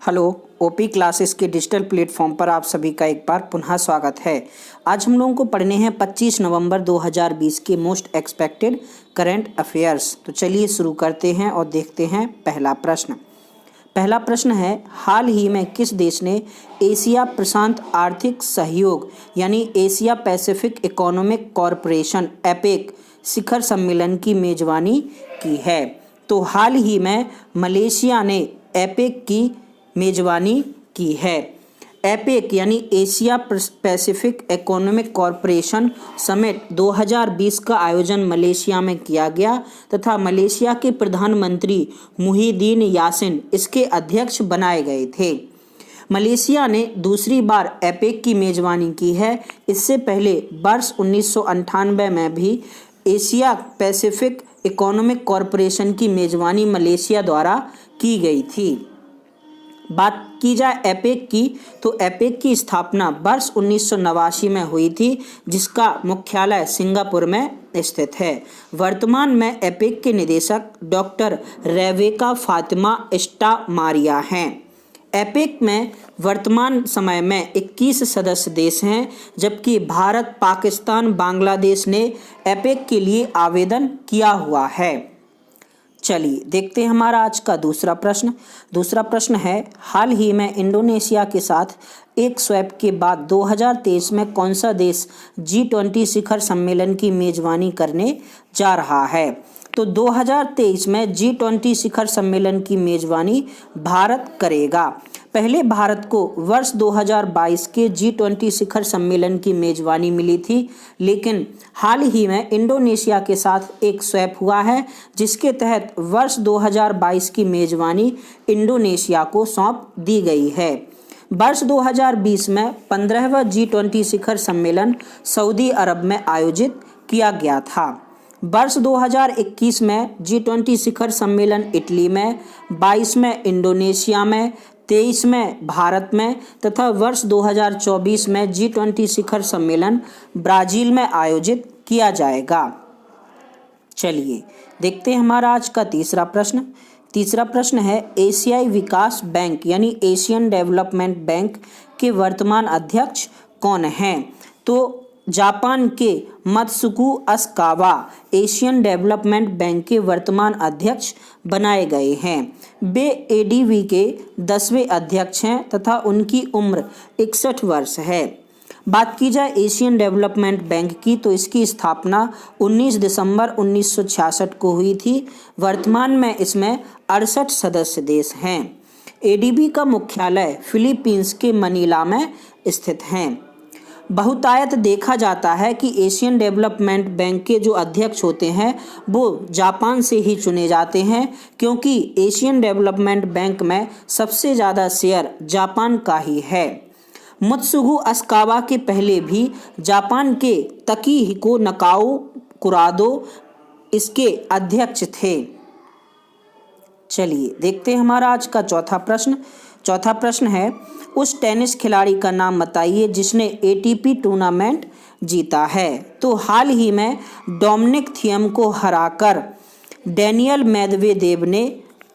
Hello, OP classes के digital platform पर आप सभी का एक बार पुनः स्वागत है। आज हम लोगों को पढ़ने हैं 25 नवंबर 2020 के मोस्ट एक्सपेक्टेड करंट अफेयर्स। तो चलिए शुरू करते हैं और देखते हैं पहला प्रश्न है, हाल ही में किस देश ने एशिया प्रशांत आर्थिक सहयोग यानी Asia Pacific economic corporation APEC शिखर सम्मेलन की मेजबानी की है? तो हाल ही में मलेशिया ने एपेक की मेजबानी की है। एपेक यानी Asia Pacific economic corporation summit 2020 का आयोजन मलेशिया में किया गया तथा मलेशिया के प्रधानमंत्री मुहिद्दीन यासिन इसके अध्यक्ष बनाए गए थे। मलेशिया ने दूसरी बार एपेक की मेजबानी की है। इससे पहले वर्ष 1998 में भी एशिया पैसिफिक इकोनॉमिक कॉरपोरेशन की मेजबानी मलेशिया द्वारा की गई थी। बात की जाए एपेक की, तो एपेक की स्थापना वर्ष 1989 में हुई थी, जिसका मुख्यालय सिंगापुर में स्थित है। वर्तमान में एपेक के निदेशक डॉक्टर रेबेका फातिमा एस्टा-मारिया हैं। एपेक में वर्तमान समय में 21 सदस्य देश हैं, जबकि भारत, पाकिस्तान, बांग्लादेश ने एपेक के लिए आवेदन किया हुआ है। चलिए देखते हैं हमारा आज का दूसरा प्रश्न है, हाल ही में इंडोनेशिया के साथ एक स्वैप के बाद 2023 में कौन सा देश G20 शिखर सम्मेलन की मेजबानी करने जा रहा है? तो 2023 में G20 शिखर सम्मेलन की मेजबानी भारत करेगा। पहले भारत को वर्ष 2022 के G20 शिखर सम्मेलन की मेजबानी मिली थी, लेकिन हाल ही में इंडोनेशिया के साथ एक स्वैप हुआ है, जिसके तहत वर्ष 2022 की मेजबानी इंडोनेशिया को सौंप दी गई है। वर्ष 2020 में 15वां G20 शिखर सम्मेलन सऊदी अरब में आयोजित किया गया था। वर्ष 2021 में G20 शिखर सम्मेलन इटली में, 22 में इंडोनेशिया में, 23 में भारत में तथा वर्ष 2024 में G20 शिखर सम्मेलन ब्राजील में आयोजित किया जाएगा। चलिए देखते हैं हमारा आज का तीसरा प्रश्न है, एशियाई विकास बैंक यानी एशियन डेवलपमेंट बैंक के वर्तमान अध्यक्ष कौन हैं? तो जापान के मत्सुको असाकावा एशियन डेवलपमेंट बैंक के वर्तमान अध्यक्ष बनाए गए हैं। वे एडीबी के 10वें अध्यक्ष हैं तथा उनकी उम्र 61 वर्ष है। बात की जाए एशियन डेवलपमेंट बैंक की, तो इसकी स्थापना 19 दिसंबर 1966 को हुई थी। वर्तमान में इसमें 68 सदस्य देश हैं। एडीबी का मुख्यालय फिलीपींस के मनीला में स्थित है। बहुतायत देखा जाता है कि एशियन डेवलपमेंट बैंक के जो अध्यक्ष होते हैं वो जापान से ही चुने जाते हैं, क्योंकि एशियन डेवलपमेंट बैंक में सबसे ज़्यादा शेयर जापान का ही है। मत्सुगु असाकावा के पहले भी जापान के तकीहिको नकाओ कुरादो इसके अध्यक्ष थे। चलिए देखते हैं हमारा आज का चौथा प्रश्न है, उस टेनिस खिलाड़ी का नाम बताइए जिसने एटीपी टूर्नामेंट जीता है? तो हाल ही में डोमिनिक थियम को हराकर डेनियल मेदवेदेव ने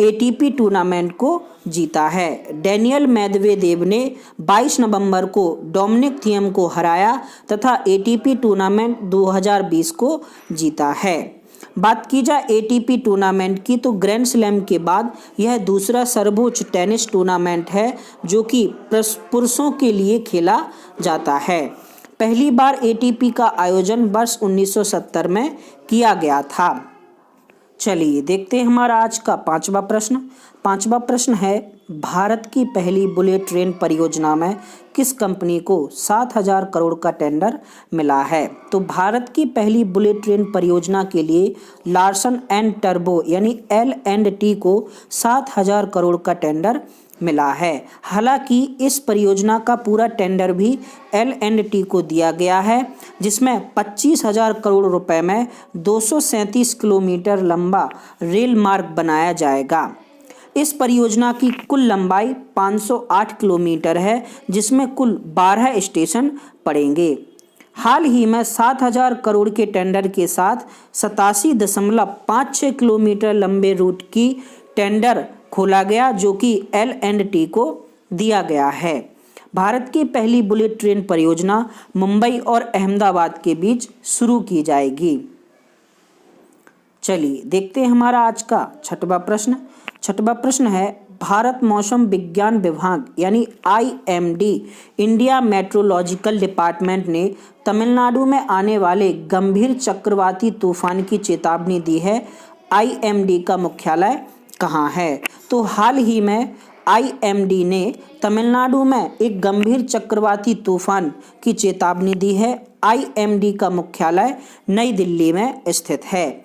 एटीपी टूर्नामेंट को जीता है। डेनियल मेदवेदेव ने 22 नवंबर को डोमिनिक थियम को हराया तथा एटीपी टूर्नामेंट 2020 को जीता है। बात की जाए एटीपी टूर्नामेंट की, तो ग्रैंड स्लैम के बाद यह दूसरा सर्वोच्च टेनिस टूर्नामेंट है जो कि पुरुषों के लिए खेला जाता है। पहली बार एटीपी का आयोजन वर्ष 1970 में किया गया था। चलिए देखते हैं हमारा आज का पांचवा प्रश्न है, भारत की पहली बुलेट ट्रेन परियोजना में किस कंपनी को 7,000 करोड़ का टेंडर मिला है? तो भारत की पहली बुलेट ट्रेन परियोजना के लिए लार्सन एंड टर्बो यानी L&T को 7,000 करोड़ का टेंडर मिला है। हालांकि इस परियोजना का पूरा टेंडर भी L&T को दिया गया है, जिसमें 25,000 करोड़ रुपए में 237 किलोमीटर लंबा रेल मार्ग बनाया जाएगा। इस परियोजना की कुल लंबाई 508 किलोमीटर है, जिसमें कुल 12 स्टेशन पड़ेंगे। हाल ही में 7,000 करोड़ के टेंडर के साथ 87.56 किलोमीटर लंबे रूट की टेंडर खोला गया जो कि L&T को दिया गया है। भारत की पहली बुलेट ट्रेन परियोजना मुंबई और अहमदाबाद के बीच शुरू की जाएगी। चलिए देखते हैं हमारा आज का छठवां प्रश्न। छठवां प्रश्न है, भारत मौसम विज्ञान विभाग यानी IMD इंडिया मेट्रोलॉजिकल डिपार्टमेंट ने तमिलनाडु में आने वाले गंभीर चक्रवाती तूफान की चेतावनी दी है। IMD का मुख्यालय कहाँ है? तो हाल ही में IMD ने तमिलनाडु में एक गंभीर चक्रवाती तूफान की चेतावनी दी है। IMD का मुख्यालय नई दिल्ली में स्थित है।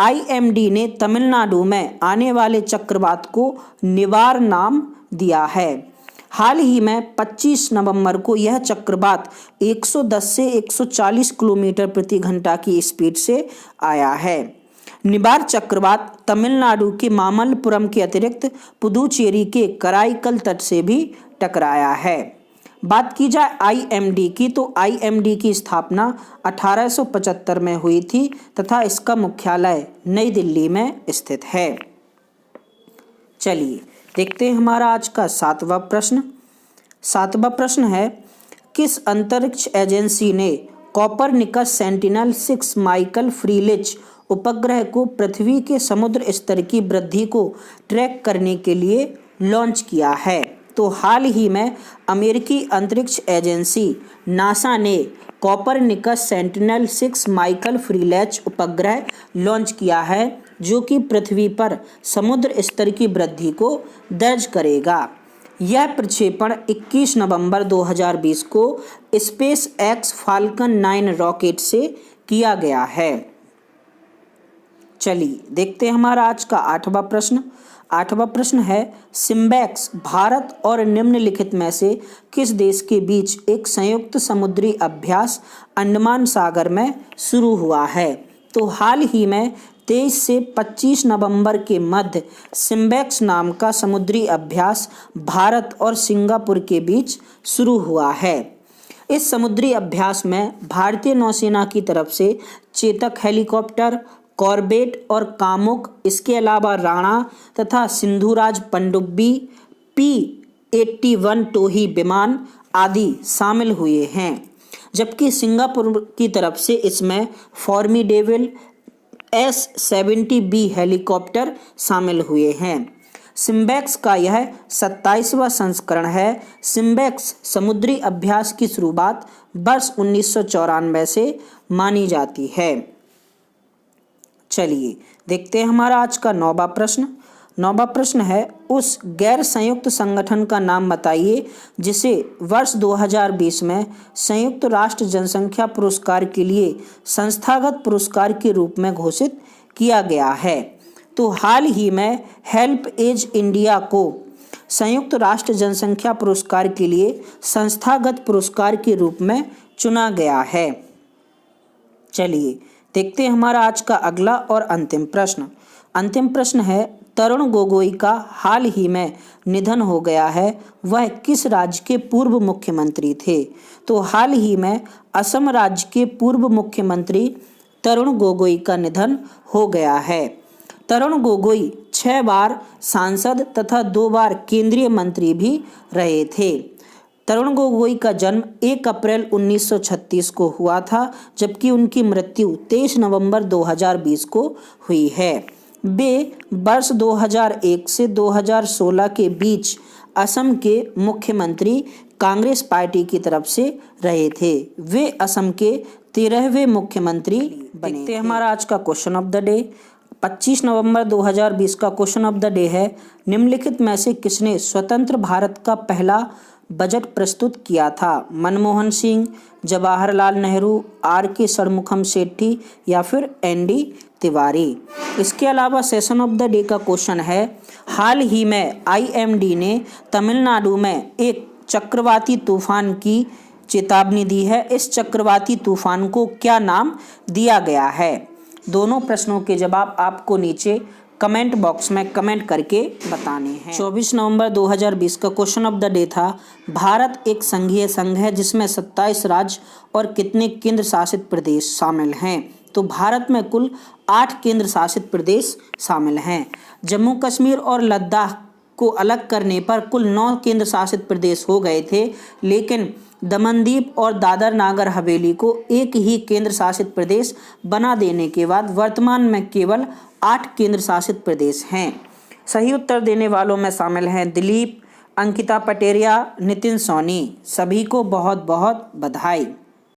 IMD ने तमिलनाडु में आने वाले चक्रवात को निवार नाम दिया है। हाल ही में 25 नवंबर को यह चक्रवात 110 से 140 किलोमीटर प्रति घंटा की स्पीड से आया है। निवार चक्रवात तमिलनाडु के मामल्लपुरम के अतिरिक्त पुदुचेरी के कराईकल तट से भी टकराया है। बात की जाए IMD की, तो IMD की स्थापना 1875 में हुई थी तथा इसका मुख्यालय नई दिल्ली में स्थित है। चलिए देखते हैं हमारा आज का सातवां प्रश्न। सातवां प्रश्न है, किस अंतरिक्ष एजेंसी ने कोपरनिकस सेंटिनल-6 माइकल फ्रीलिच उपग्रह को पृथ्वी के समुद्र स्तर की वृद्धि को ट्रैक करने के लिए लॉन्च किया है? तो हाल ही में अमेरिकी अंतरिक्ष एजेंसी नासा ने कोपरनिकस सेंटिनल-6 माइकल फ्रीलिच उपग्रह लॉन्च किया है जो कि पृथ्वी पर समुद्र स्तर की वृद्धि को दर्ज करेगा। यह प्रक्षेपण 21 नवंबर 2020 को स्पेस एक्स फाल्कन 9 रॉकेट से किया गया है। चलिए देखते हैं हमारा आज का आठवां प्रश्न। आठवां प्रश्न है, सिम्बैक्स भारत और निम्नलिखित में से किस देश के बीच एक संयुक्त समुद्री अभ्यास अंडमान सागर में शुरू हुआ है? तो हाल ही में 23 से 25 नवंबर के मध्य सिम्बैक्स नाम का समुद्री अभ्यास भारत और सिंगापुर के बीच शुरू हुआ है। इस समुद्री अभ्यास में भारतीय नौसेना की तरफ से चेतक हेलीकॉप्टर, कॉर्बेट और कामुक, इसके अलावा राणा तथा सिंधुराज पनडुब्बी, P-81 टोही विमान आदि शामिल हुए हैं, जबकि सिंगापुर की तरफ से इसमें फॉर्मिडेबल S-70B हेलीकॉप्टर शामिल हुए हैं। सिम्बैक्स का यह 27वां संस्करण है। सिम्बैक्स समुद्री अभ्यास की शुरुआत वर्ष 1994 से मानी जाती है। चलिए देखते हैं हमारा आज का नौवां प्रश्न। नौवां प्रश्न है, उस गैर संयुक्त संगठन का नाम बताइए जिसे वर्ष 2020 में संयुक्त राष्ट्र जनसंख्या पुरस्कार के लिए संस्थागत पुरस्कार के रूप में घोषित किया गया है। तो हाल ही में हेल्प एज इंडिया को संयुक्त राष्ट्र जनसंख्या पुरस्कार के लिए संस्थागत पुरस्कार के रूप में चुना गया है। चलिए देखते हैं हमारा आज का अगला और अंतिम प्रश्न। अंतिम प्रश्न है, तरुण गोगोई का हाल ही में निधन हो गया है, वह किस राज्य के पूर्व मुख्यमंत्री थे? तो हाल ही में असम राज्य के पूर्व मुख्यमंत्री तरुण गोगोई का निधन हो गया है। तरुण गोगोई 6 बार सांसद तथा 2 बार केंद्रीय मंत्री भी रहे थे। तरुण गोगोई का जन्म 1 अप्रैल 1936 को हुआ था, जबकि उनकी मृत्यु 23 नवंबर 2020 को हुई है। वे वर्ष 2001 से 2016 के बीच असम के मुख्यमंत्री कांग्रेस पार्टी की तरफ से रहे थे। वे असम के 13वें मुख्यमंत्री बने। देखते हैं हमारा आज का क्वेश्चन ऑफ द डे। 25 नवंबर 2020 का क्वेश्चन ऑफ द डे है, निम्नलिखित में से किसने स्वतंत्र भारत का पहला बजट प्रस्तुत किया था? मनमोहन सिंह, जवाहरलाल नेहरू, R.K. षणमुखम शेट्टी या फिर ND तिवारी। इसके अलावा सेशन ऑफ द डे का क्वेश्चन है, हाल ही में IMD ने तमिलनाडु में एक चक्रवाती तूफान की चेतावनी दी है। इस चक्रवाती तूफान को क्या नाम दिया गया है? दोनों प्रश्नों के जवाब आपको नीचे कमेंट बॉक्स में कमेंट करके बताने हैं। 24 नवंबर 2020 का क्वेश्चन ऑफ द डे था, भारत एक संघीय संघ है जिसमें 27 राज्य और कितने केंद्र शासित प्रदेश शामिल हैं? तो भारत में कुल 8 केंद्र शासित प्रदेश शामिल हैं। जम्मू कश्मीर और लद्दाख को अलग करने पर कुल 9 केंद्र शासित प्रदेश हो गए थे, लेकिन दमनदीप और दादर नागर हवेली को एक ही केंद्र शासित प्रदेश बना देने के बाद वर्तमान में केवल 8 केंद्र शासित प्रदेश हैं। सही उत्तर देने वालों में शामिल हैं दिलीप, अंकिता पटेरिया, नितिन सोनी। सभी को बहुत बहुत बधाई।